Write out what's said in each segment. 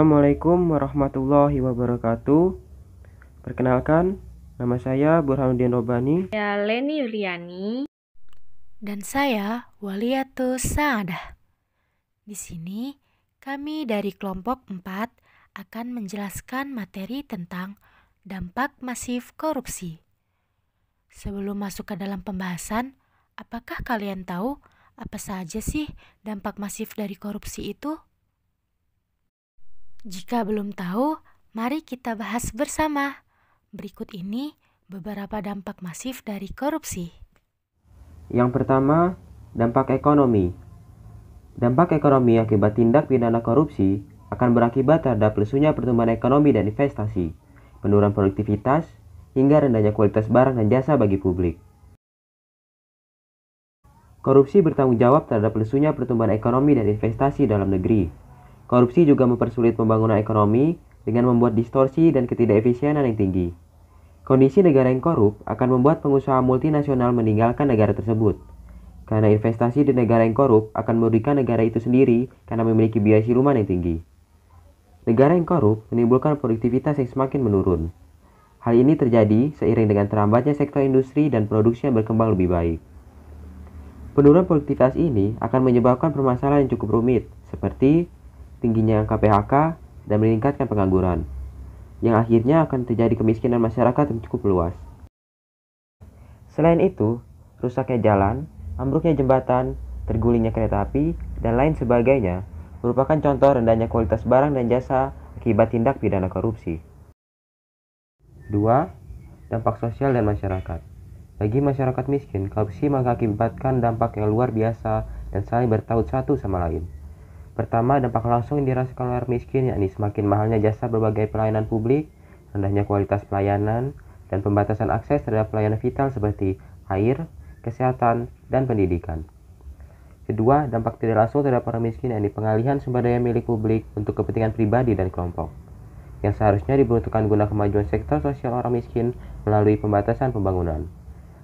Assalamualaikum warahmatullahi wabarakatuh. Perkenalkan, nama saya Burhanuddin Robani. Saya Leni Yuliani. Dan saya Waliatus Saadah. Di sini kami dari kelompok 4 akan menjelaskan materi tentang dampak masif korupsi. Sebelum masuk ke dalam pembahasan, apakah kalian tahu apa saja sih dampak masif dari korupsi itu? Jika belum tahu, mari kita bahas bersama. Berikut ini beberapa dampak masif dari korupsi. Yang pertama, dampak ekonomi. Dampak ekonomi akibat tindak pidana korupsi akan berakibat terhadap lesunya pertumbuhan ekonomi dan investasi, penurunan produktivitas, hingga rendahnya kualitas barang dan jasa bagi publik. Korupsi bertanggung jawab terhadap lesunya pertumbuhan ekonomi dan investasi dalam negeri. Korupsi juga mempersulit pembangunan ekonomi dengan membuat distorsi dan ketidakefisienan yang tinggi. Kondisi negara yang korup akan membuat pengusaha multinasional meninggalkan negara tersebut. Karena investasi di negara yang korup akan merugikan negara itu sendiri karena memiliki biaya siluman yang tinggi. Negara yang korup menimbulkan produktivitas yang semakin menurun. Hal ini terjadi seiring dengan terhambatnya sektor industri dan produksi yang berkembang lebih baik. Penurunan produktivitas ini akan menyebabkan permasalahan yang cukup rumit, seperti tingginya angka PHK dan meningkatkan pengangguran, yang akhirnya akan terjadi kemiskinan masyarakat yang cukup luas. Selain itu, rusaknya jalan, ambruknya jembatan, tergulingnya kereta api, dan lain sebagainya merupakan contoh rendahnya kualitas barang dan jasa akibat tindak pidana korupsi. 2. Dampak sosial dan masyarakat. Bagi masyarakat miskin, korupsi mengakibatkan dampak yang luar biasa dan saling bertaut satu sama lain. Pertama, dampak langsung yang dirasakan oleh orang miskin, yakni semakin mahalnya jasa berbagai pelayanan publik, rendahnya kualitas pelayanan, dan pembatasan akses terhadap pelayanan vital seperti air, kesehatan, dan pendidikan. Kedua, dampak tidak langsung terhadap orang miskin, yakni pengalihan sumber daya milik publik untuk kepentingan pribadi dan kelompok, yang seharusnya diperuntukkan guna kemajuan sektor sosial orang miskin melalui pembatasan pembangunan.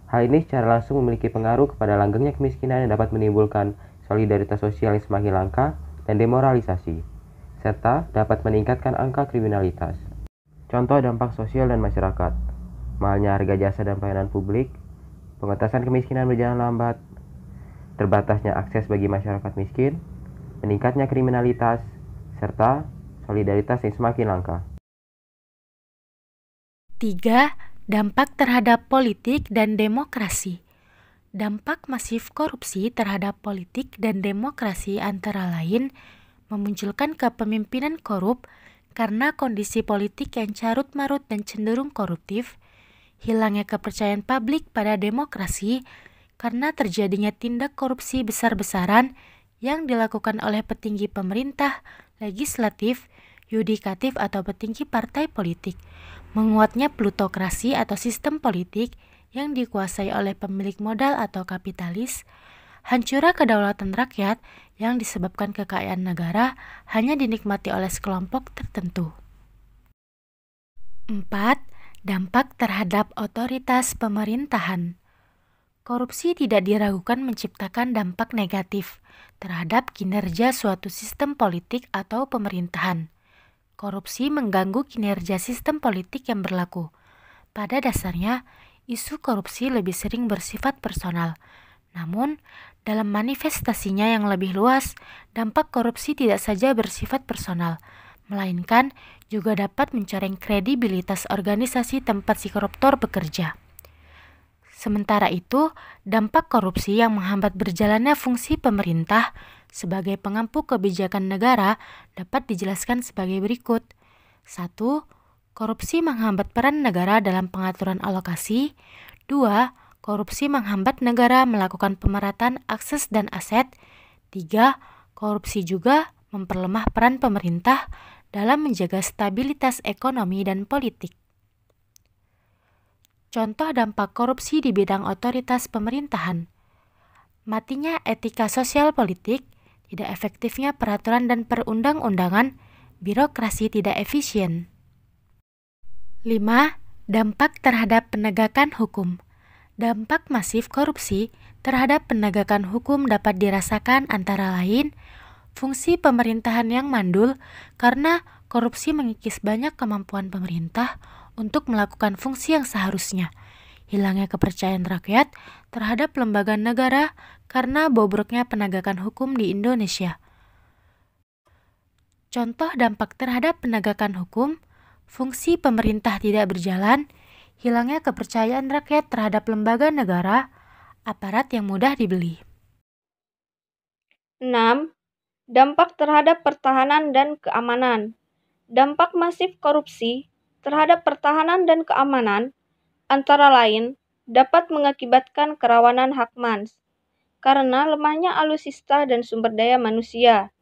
Hal ini secara langsung memiliki pengaruh kepada langgengnya kemiskinan yang dapat menimbulkan solidaritas sosial yang semakin langka dan demoralisasi, serta dapat meningkatkan angka kriminalitas. Contoh dampak sosial dan masyarakat: mahalnya harga jasa dan pelayanan publik, pengentasan kemiskinan berjalan lambat, terbatasnya akses bagi masyarakat miskin, meningkatnya kriminalitas, serta solidaritas yang semakin langka. 3. Dampak terhadap politik dan demokrasi. Dampak masif korupsi terhadap politik dan demokrasi antara lain memunculkan kepemimpinan korup karena kondisi politik yang carut-marut dan cenderung koruptif, hilangnya kepercayaan publik pada demokrasi karena terjadinya tindak korupsi besar-besaran yang dilakukan oleh petinggi pemerintah, legislatif, yudikatif atau petinggi partai politik, menguatnya plutokrasi atau sistem politik yang dikuasai oleh pemilik modal atau kapitalis, hancurnya kedaulatan rakyat yang disebabkan kekayaan negara hanya dinikmati oleh sekelompok tertentu. 4. Dampak terhadap otoritas pemerintahan. Korupsi tidak diragukan menciptakan dampak negatif terhadap kinerja suatu sistem politik atau pemerintahan. Korupsi mengganggu kinerja sistem politik yang berlaku. Pada dasarnya, isu korupsi lebih sering bersifat personal. Namun, dalam manifestasinya yang lebih luas, dampak korupsi tidak saja bersifat personal, melainkan juga dapat mencoreng kredibilitas organisasi tempat si koruptor bekerja. Sementara itu, dampak korupsi yang menghambat berjalannya fungsi pemerintah sebagai pengampu kebijakan negara dapat dijelaskan sebagai berikut. 1. Korupsi menghambat peran negara dalam pengaturan alokasi. 2. Korupsi menghambat negara melakukan pemerataan akses dan aset. 3. Korupsi juga memperlemah peran pemerintah dalam menjaga stabilitas ekonomi dan politik. Contoh dampak korupsi di bidang otoritas pemerintahan: matinya etika sosial politik, tidak efektifnya peraturan dan perundang-undangan, birokrasi tidak efisien. 5. Dampak terhadap penegakan hukum. Dampak masif korupsi terhadap penegakan hukum dapat dirasakan antara lain fungsi pemerintahan yang mandul karena korupsi mengikis banyak kemampuan pemerintah untuk melakukan fungsi yang seharusnya. Hilangnya kepercayaan rakyat terhadap lembaga negara karena bobroknya penegakan hukum di Indonesia. Contoh dampak terhadap penegakan hukum, fungsi pemerintah tidak berjalan, hilangnya kepercayaan rakyat terhadap lembaga negara, aparat yang mudah dibeli. 6. Dampak terhadap pertahanan dan keamanan. Dampak masif korupsi terhadap pertahanan dan keamanan antara lain dapat mengakibatkan kerawanan Hakmans karena lemahnya alutsista dan sumber daya manusia,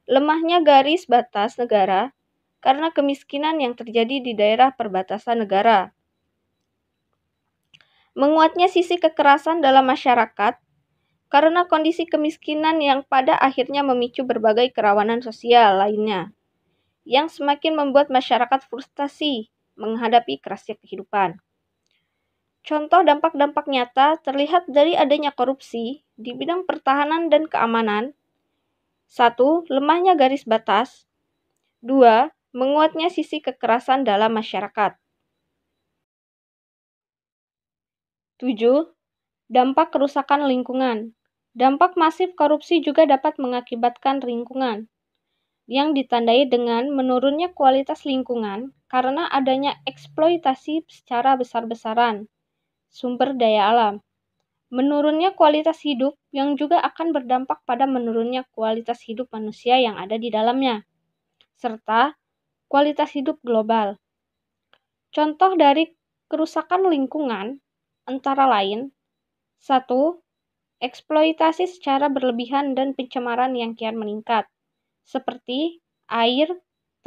lemahnya garis batas negara karena kemiskinan yang terjadi di daerah perbatasan negara, menguatnya sisi kekerasan dalam masyarakat karena kondisi kemiskinan yang pada akhirnya memicu berbagai kerawanan sosial lainnya, yang semakin membuat masyarakat frustasi menghadapi kerasnya kehidupan. Contoh dampak-dampak nyata terlihat dari adanya korupsi di bidang pertahanan dan keamanan. 1. Lemahnya garis batas. 2. Menguatnya sisi kekerasan dalam masyarakat. 7. Dampak kerusakan lingkungan. Dampak masif korupsi juga dapat mengakibatkan lingkungan yang ditandai dengan menurunnya kualitas lingkungan karena adanya eksploitasi secara besar-besaran sumber daya alam, menurunnya kualitas hidup yang juga akan berdampak pada menurunnya kualitas hidup manusia yang ada di dalamnya, serta kualitas hidup global. Contoh dari kerusakan lingkungan antara lain: 1. Eksploitasi secara berlebihan dan pencemaran yang kian meningkat, seperti air,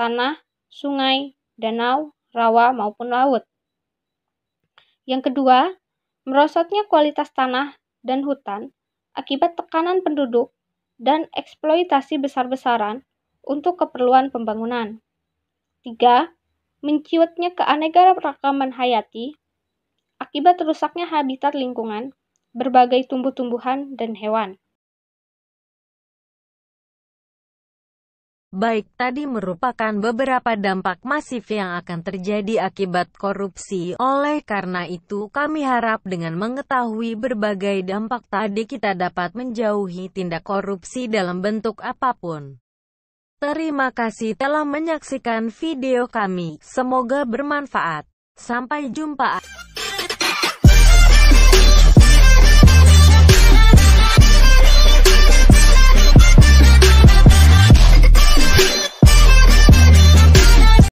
tanah, sungai, danau, rawa, maupun laut. Yang kedua, merosotnya kualitas tanah dan hutan akibat tekanan penduduk dan eksploitasi besar-besaran untuk keperluan pembangunan. 3. Menciutnya keanekaragaman hayati akibat rusaknya habitat lingkungan, berbagai tumbuh-tumbuhan dan hewan. Baik, tadi merupakan beberapa dampak masif yang akan terjadi akibat korupsi. Oleh karena itu, kami harap dengan mengetahui berbagai dampak tadi kita dapat menjauhi tindak korupsi dalam bentuk apapun. Terima kasih telah menyaksikan video kami. Semoga bermanfaat. Sampai jumpa.